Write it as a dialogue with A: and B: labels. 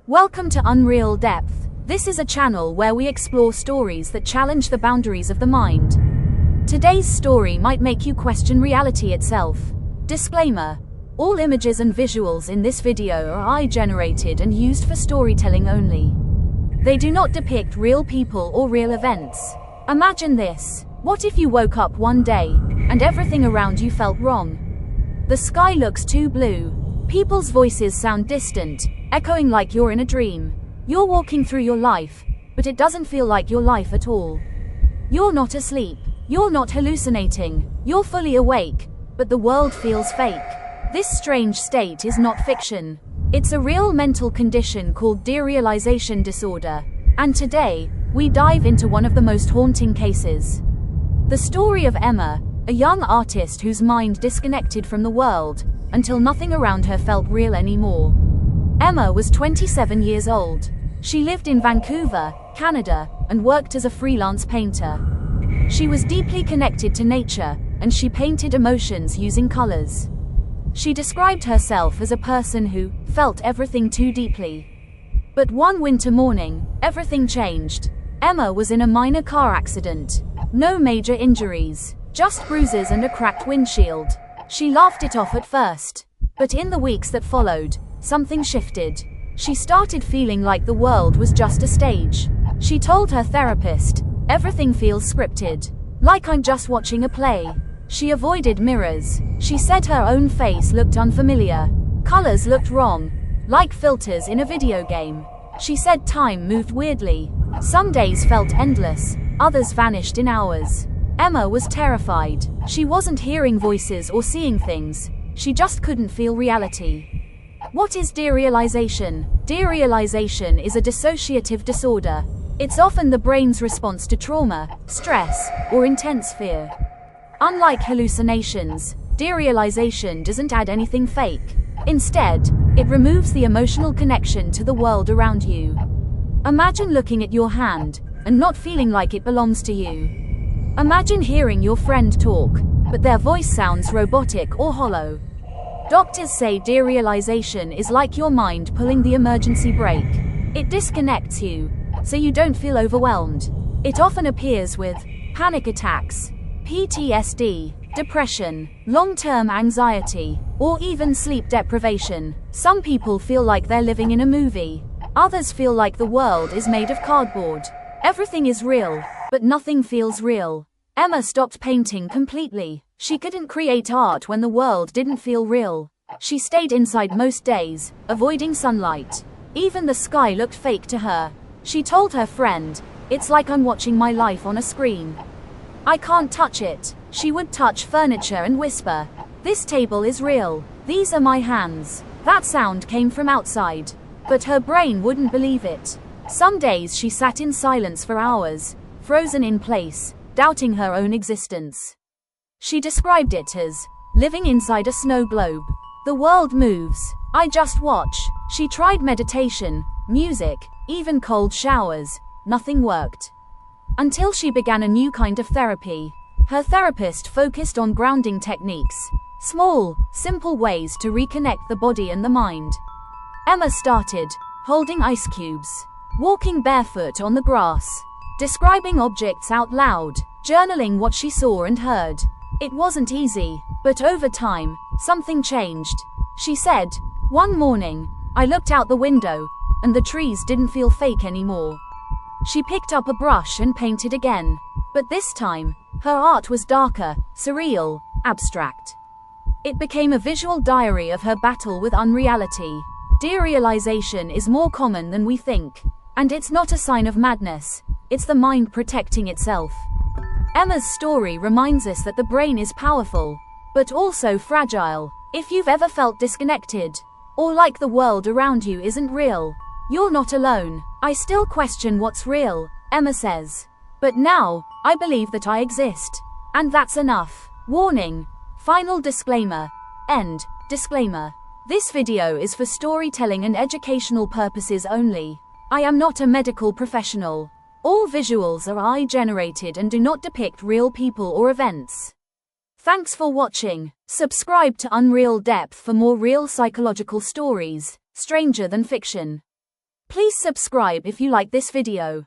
A: Welcome to Unreal Depth. This is a channel where we explore stories that challenge the boundaries of the mind. Today's story might make you question reality itself. Disclaimer: all images and visuals in this video are AI-generated and used for storytelling only. They do not depict real people or real events. Imagine this. What if you woke up one day, and everything around you felt wrong? The sky looks too blue. People's voices sound distant, echoing like you're in a dream. You're walking through your life, but it doesn't feel like your life at all. You're not asleep. You're not hallucinating. You're fully awake, but the world feels fake. This strange state is not fiction. It's a real mental condition called derealization disorder. And today, we dive into one of the most haunting cases. The story of Emma, a young artist whose mind disconnected from the world until nothing around her felt real anymore. Emma was 27 years old. She lived in Vancouver, Canada, and worked as a freelance painter. She was deeply connected to nature, and she painted emotions using colors. She described herself as a person who felt everything too deeply. But one winter morning, everything changed. Emma was in a minor car accident. No major injuries, just bruises and a cracked windshield. She laughed it off at first. But in the weeks that followed, something shifted. She started feeling like the world was just a stage. She told her therapist, "Everything feels scripted. Like I'm just watching a play." She avoided mirrors. She said her own face looked unfamiliar. Colors looked wrong, like filters in a video game. She said time moved weirdly. Some days felt endless, others vanished in hours. Emma was terrified. She wasn't hearing voices or seeing things. She just couldn't feel reality. What is derealization? Derealization is a dissociative disorder. It's often the brain's response to trauma, stress, or intense fear. Unlike hallucinations, derealization doesn't add anything fake. Instead, it removes the emotional connection to the world around you. Imagine looking at your hand and not feeling like it belongs to you. Imagine hearing your friend talk, but their voice sounds robotic or hollow. Doctors say derealization is like your mind pulling the emergency brake. It disconnects you, so you don't feel overwhelmed. It often appears with panic attacks, PTSD, depression, long-term anxiety, or even sleep deprivation. Some people feel like they're living in a movie. Others feel like the world is made of cardboard. Everything is real, but nothing feels real. Emma stopped painting completely. She couldn't create art when the world didn't feel real. She stayed inside most days, avoiding sunlight. Even the sky looked fake to her. She told her friend, "It's like I'm watching my life on a screen. I can't touch it." She would touch furniture and whisper, "This table is real. These are my hands." That sound came from outside. But her brain wouldn't believe it. Some days she sat in silence for hours, frozen in place, doubting her own existence. She described it as living inside a snow globe. The world moves. I just watch. She tried meditation, music, even cold showers. Nothing worked. Until she began a new kind of therapy. Her therapist focused on grounding techniques, small, simple ways to reconnect the body and the mind. Emma started holding ice cubes, walking barefoot on the grass, describing objects out loud, journaling what she saw and heard. It wasn't easy, but over time, something changed. She said, "One morning, I looked out the window, and the trees didn't feel fake anymore." She picked up a brush and painted again. But this time, her art was darker, surreal, abstract. It became a visual diary of her battle with unreality. Derealization is more common than we think. And it's not a sign of madness. It's the mind protecting itself. Emma's story reminds us that the brain is powerful, but also fragile. If you've ever felt disconnected, or like the world around you isn't real, you're not alone. "I still question what's real," Emma says. "But now, I believe that I exist. And that's enough." Warning. Final disclaimer. End. Disclaimer. This video is for storytelling and educational purposes only. I am not a medical professional. All visuals are AI-generated and do not depict real people or events. Thanks for watching. Subscribe to Unreal Depth for more real psychological stories, stranger than fiction. Please subscribe if you like this video.